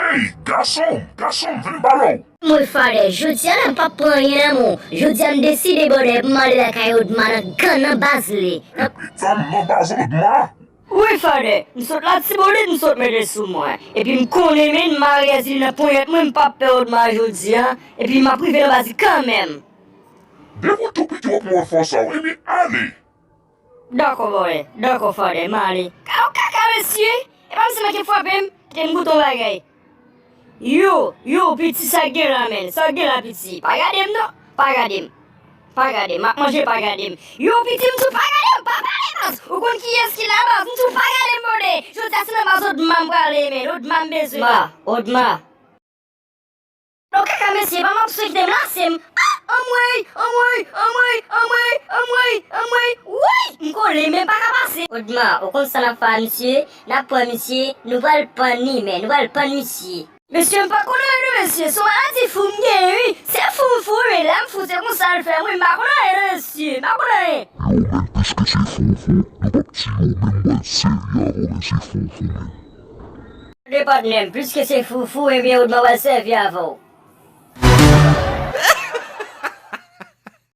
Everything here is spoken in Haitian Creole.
Hey, garçon, veni balo. Mwen fade, jodi an pa pran rien nan moun. Jodi an deside bode male la kayot man gan nan baz li. Tam nan bazan ma. Oui, fade, m'sot la tibole, m'sot mette sou mwen. E pi m'kone men, m'magazine nan ponyet mwen m'pa perod ma jodi an. E pi m'a prive nan bazi kan men. Devou tou piti wap mwen fon sa, e mi ale. Dako boy, dako fade, mali. Kaka mesye, e pa mse mwen ke fwapem, te m'gouton bagay. Yo, piti sa gen la men, sa gen la piti. Pa gadem no, pa gadem, mak manje pa gadem. Yo piti msou pa gadem, pa bas. Ou kon ki eski la bas, msou pa gadem bode. Jodi asine bas odman brale men, odman bezwe. Odma. No kaka mesye, pa map swek dem lasem. Amway. Woy, mkole men pa ka pase. Odma, ou kon sa la fa misye, na pa misye, nou val pan ni men, nou val pan misye. Mesye mpa konan ene mesye, sou an ti fou mgen oui. Se fou men, la mfou se kon sa l fè, mwen mpa konan ene mesye, mpa konan ene. Yo men, piske se fou, nou bak ti yo men wal serya, ou men se fou men. De patnem, piske se fou, e bien ou d'ma wal servi avou.